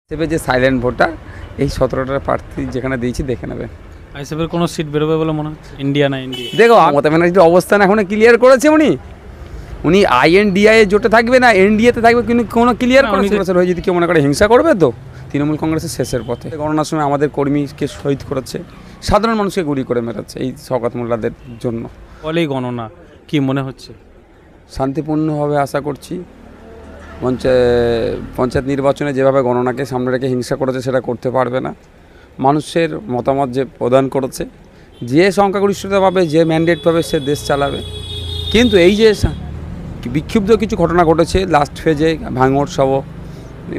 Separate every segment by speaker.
Speaker 1: আইএসএফের যে silent voter এই 17টা প্রার্থী যেখানে দিয়েছি দেখে নেবেন।
Speaker 2: আইএসএফের কোনো সিট বেরোবে বলে মনে হচ্ছে? ইন্ডিয়া না ইন্ডিয়া?
Speaker 1: দেখো মমতা ব্যানার্জির অবস্থান এখনো ক্লিয়ার করেছে উনি আইএনডিআই জোটে থাকবে না এনডিএতে থাকবে কিন্তু কোনো ক্লিয়ার করেছে হয়ে যদি কেউ মনে করে হিংসা করবে তো তৃণমূল কংগ্রেসের শেষের পথে গণনার সময় আমাদের কর্মীকে শহীদ করেছে, সাধারণ মানুষকে গুলি করে মেরেছে এই শওকত মোল্লাদের জন্য।
Speaker 2: বলেই গণনা কি মনে হচ্ছে?
Speaker 1: শান্তিপূর্ণভাবে আশা করছি। পঞ্চায়েত নির্বাচনে যেভাবে গণনাকে সামনে রেখে হিংসা করেছে সেটা করতে পারবে না। মানুষের মতামত যে প্রদান করেছে, যে সংখ্যাগরিষ্ঠতা পাবে, যে ম্যান্ডেট পাবে সে দেশ চালাবে। কিন্তু এই যে বিক্ষুব্ধ কিছু ঘটনা ঘটেছে লাস্ট ফেজে, ভাঙড় সহ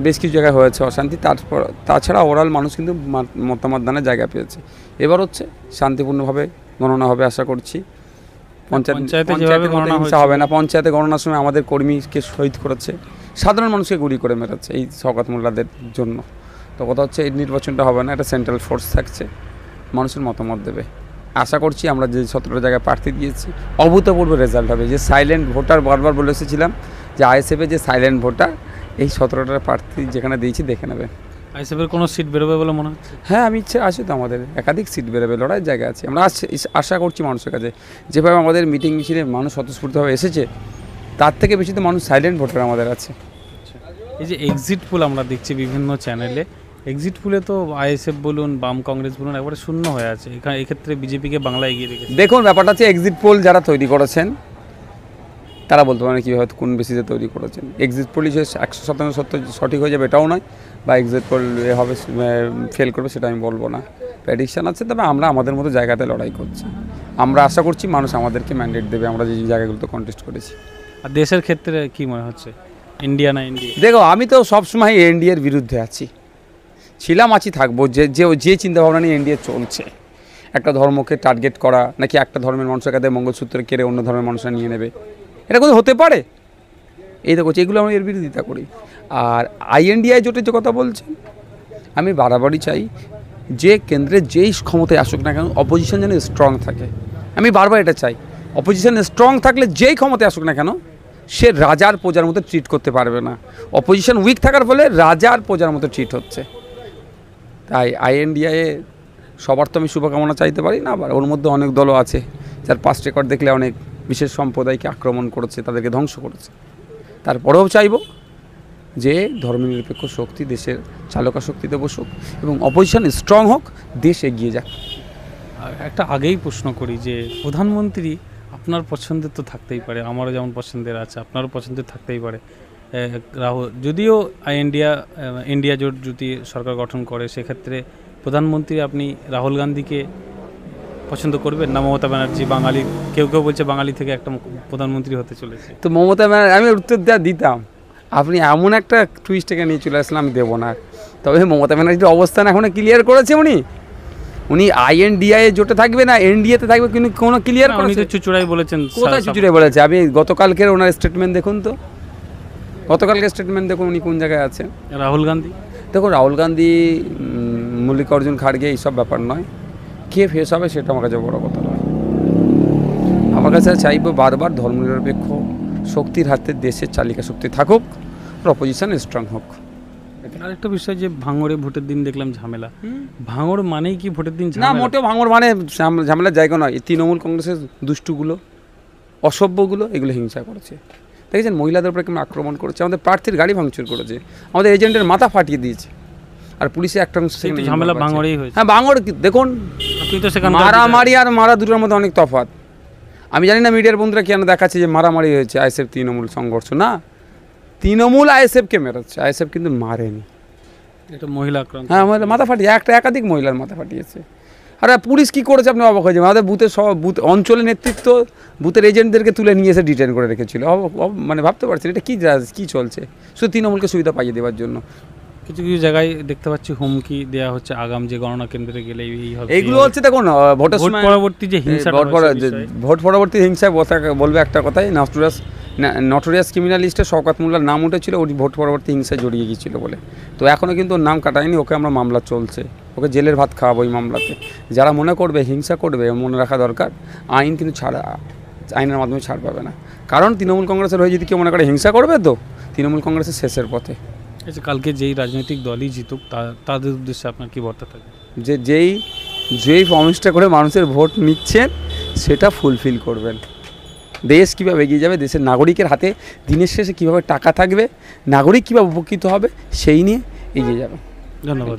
Speaker 1: বেশ কিছু জায়গায় হয়েছে অশান্তি, তাছাড়া ওভারঅল মানুষ কিন্তু মতামত দানের জায়গা পেয়েছে। এবার হচ্ছে শান্তিপূর্ণভাবে গণনা হবে আশা করছি। পঞ্চায়েতে হিংসা হবে না। পঞ্চায়েতে গণনার সময় আমাদের কর্মীকে শহীদ করেছে, সাধারণ মানুষকে গুলি করে মেরেছে এই শওকত মোল্লাদের জন্য। তো কথা হচ্ছে এই নির্বাচনটা হবে না, এটা সেন্ট্রাল ফোর্স থাকছে, মানুষের মতামত দেবে। আশা করছি আমরা যে 17 জায়গায় প্রার্থী দিয়েছি অভূতপূর্ব রেজাল্ট হবে। যে সাইলেন্ট ভোটার বারবার বলে এসেছিলাম যে আইএসএফের যে সাইলেন্ট ভোটার এই 17টা প্রার্থী যেখানে দিয়েছি দেখে নেবেন।
Speaker 2: আইএসএফের কোনো সিট বেরোবে বলে মনে হচ্ছে?
Speaker 1: হ্যাঁ, আমি ইচ্ছে আছে তো, আমাদের একাধিক সিট বেরোবে, লড়াইয়ের জায়গা আছে। আমরা আশা করছি মানুষের কাছে যেভাবে আমাদের মিটিং মিছিলে মানুষ স্বতঃস্ফূর্তভাবে এসেছে তার থেকে বেশি তো মানুষ সাইলেন্ট ভোটার আমাদের আছে।
Speaker 2: এই যে এক্সিট পোল আমরা দেখছি বিভিন্ন চ্যানেলে, এক্সিট পোলে তো আইএসএফ বলুন বাম কংগ্রেস বলুন একবারে শূন্য হয়ে আছে। এক্ষেত্রে বিজেপিকে বাংলা এগিয়ে রেখেছে।
Speaker 1: দেখুন ব্যাপারটা হচ্ছে এক্সিট পোল যারা তৈরি করেছেন তারা বলতে পারেন কীভাবে কোন বেসিসে তৈরি করেছেন। এক্সিট পোলই যে 100% সঠিক হয়ে যাবে এটাও নয়, বা এক্সিট পোল হবে ফেল করবে সেটা আমি বলবো না। প্রেডিকশান আছে, তবে আমরা আমাদের মতো জায়গাতে লড়াই করছি। আমরা আশা করছি মানুষ আমাদেরকে ম্যান্ডেট দেবে আমরা যে জায়গাগুলোতে কন্টেস্ট করেছি।
Speaker 2: আর দেশের ক্ষেত্রে কি মনে হচ্ছে, ইন্ডিয়া না ইন্ডিয়া?
Speaker 1: দেখো আমি তো সবসময় এনডিএর বিরুদ্ধে আছি, আছি থাকবো। যে চিন্তাভাবনা নিয়ে এনডিএ চলছে, একটা ধর্মকে টার্গেট করা, নাকি একটা ধর্মের মানুষের কাছে মঙ্গলসূত্র কেড়ে অন্য ধর্মের মানুষরা নিয়ে নেবে, এটা কোথাও হতে পারে? এই দেখো এগুলো আমরা এর বিরোধিতা করি। আর আইএনডিআই জোটের যে কথা বলছেন, আমি বারবারই চাই যে কেন্দ্রে যেই ক্ষমতায় আসুক না কেন অপোজিশন যেন স্ট্রং থাকে। আমি বারবার এটা চাই, অপোজিশন স্ট্রং থাকলে যেই ক্ষমতায় আসুক না কেন সে রাজার প্রজার মতো ট্রিট করতে পারবে না। অপোজিশন উইক থাকার ফলে রাজার প্রজার মতো ট্রিট হচ্ছে। তাই আইএনডিআই সবার তো আমি শুভকামনা চাইতে পারি না, আবার ওর মধ্যে অনেক দলও আছে যার পাস্ট রেকর্ড দেখলে অনেক বিশেষ সম্প্রদায়কে আক্রমণ করেছে, তাদেরকে ধ্বংস করেছে। তারপরেও চাইব যে ধর্মনিরপেক্ষ শক্তি দেশের চালকা শক্তিতে বসুক এবং অপোজিশন স্ট্রং হোক, দেশ এগিয়ে যাক।
Speaker 2: একটা আগেই প্রশ্ন করি যে প্রধানমন্ত্রী আপনার পছন্দের তো থাকতেই পারে, আমারও যেমন পছন্দের আছে আপনারও পছন্দের থাকতেই পারে। রাহুল যদিও ইন্ডিয়া জোট যদি সরকার গঠন করে সেক্ষেত্রে প্রধানমন্ত্রী আপনি রাহুল গান্ধীকে পছন্দ করবেন না মমতা ব্যানার্জি? বাঙালি কেউ বলছে বাঙালি থেকে একটা প্রধানমন্ত্রী হতে চলেছে।
Speaker 1: তো মমতা ব্যানার্জি আমি উত্তর দিতাম, আপনি এমন একটা টুইস্টকে নিয়ে চলে আসলে আমি দেবো না। তবে মমতা ব্যানার্জির অবস্থান এখনো ক্লিয়ার করেছে উনি আইএনডিআই জোটে থাকবে না এনডিএতে থাকবে কিন্তু কোনো ক্লিয়ার করেছে?
Speaker 2: চুচুড়াই বলেছেন।
Speaker 1: কোথায় চুচুড়াই বলেছে? আমি গতকালকের ওনার স্টেটমেন্ট দেখুন তো, গতকালকের স্টেটমেন্ট দেখুন উনি কোন জায়গায় আছে।
Speaker 2: রাহুল গান্ধী
Speaker 1: দেখুন, রাহুল গান্ধী, মল্লিকার্জুন খাড়গে এইসব ব্যাপার নয়, কে ফেস হবে সেটা আমার কাছে বড় কথা নয়। আমার কাছে চাইবো বারবার ধর্মনিরপেক্ষ শক্তির হাতে দেশের চালিকা শক্তি থাকুক, অপোজিশন স্ট্রং হোক।
Speaker 2: আরেকটা বিষয় যে ভাঙড়ে ভোটের দিন দেখলাম ঝামেলা। ভাঙড় মানেই কি ভোটের দিন
Speaker 1: না, মোটেও ভাঙড় মানে ঝামেলার জায়গা নয়। এই তৃণমূল কংগ্রেসের দুষ্টুগুলো, অসভ্যগুলো এগুলো হিংসা করেছে। দেখেছেন মহিলাদের উপরে কেমন আক্রমণ করেছে, আমাদের প্রার্থীর গাড়ি ভাঙচুর করেছে, আমাদের এজেন্টের মাথা ফাটিয়ে দিয়েছে। আর পুলিশে একটা
Speaker 2: ঝামেলা ভাঙড়েই হয়েছে।
Speaker 1: হ্যাঁ, ভাঙড় দেখুন, মারামারি আর মারা দুটোর মধ্যে অনেক তফাৎ। আমি জানি না মিডিয়ার বন্ধুরা কেন দেখাচ্ছে যে মারামারি হয়েছে, আইএসএফ তৃণমূল সংঘর্ষ। না, তৃণমূল আইএসএফকে মেরেছে, আইএসএফ কিন্তু মারেনি।
Speaker 2: এটা মহিলা আক্রমণ।
Speaker 1: হ্যাঁ, মাথা ফাটিয়ে একাধিক মহিলার মাথা ফাটিয়েছে। আর পুলিশ কী করেছে আপনি অবাক হয়ে যাবেন। আমাদের বুথের অঞ্চলের নেতৃত্ব বুথের এজেন্টদেরকে তুলে নিয়ে এসে ডিটেন করে রেখেছিল। মানে ভাবতে পারছেন এটা কী চলছে, শুধু তৃণমূলকে সুবিধা পাইয়ে দেওয়ার জন্য।
Speaker 2: কিছু জায়গায় দেখতে পাচ্ছি হুমকি দেওয়া হচ্ছে, আগাম যে গণনা কেন্দ্রে গেলে এই হবে।
Speaker 1: এইগুলো হচ্ছে দেখুন ভোটের সময়
Speaker 2: পরবর্তী যে হিংসা,
Speaker 1: ভোট পরবর্তী হিংসায় বলবে একটা কথাই, নটোরিয়াস ক্রিমিনাল লিস্টে শওকত মোল্লার নাম উঠেছিল, ওই ভোট পরবর্তী হিংসায় জড়িয়ে গিয়েছিল বলে। তো এখনও কিন্তু ওর নাম কাটায়নি, ওকে আমরা মামলা চলছে, ওকে জেলের ভাত খাওয়াবো ওই মামলাতে। যারা মনে করবে হিংসা করবে, মনে রাখা দরকার আইন কিন্তু আইনের মাধ্যমে ছাড় পাবে না। কারণ তৃণমূল কংগ্রেসের হয়ে যদি কেউ মনে করে হিংসা করবে তো তৃণমূল কংগ্রেসের শেষের পথে।
Speaker 2: আচ্ছা, কালকে যেই রাজনৈতিক দলই জিতুক তাদের উদ্দেশ্যে আপনার কি বার্তা থাকবে?
Speaker 1: যেই প্রমিসটা করে মানুষের ভোট নিচ্ছেন সেটা ফুলফিল করবেন। দেশ কীভাবে এগিয়ে যাবে, দেশের নাগরিকের হাতে দিনের শেষে কীভাবে টাকা থাকবে, নাগরিক কীভাবে উপকৃত হবে, সেই নিয়ে এগিয়ে যাবে।
Speaker 2: ধন্যবাদ।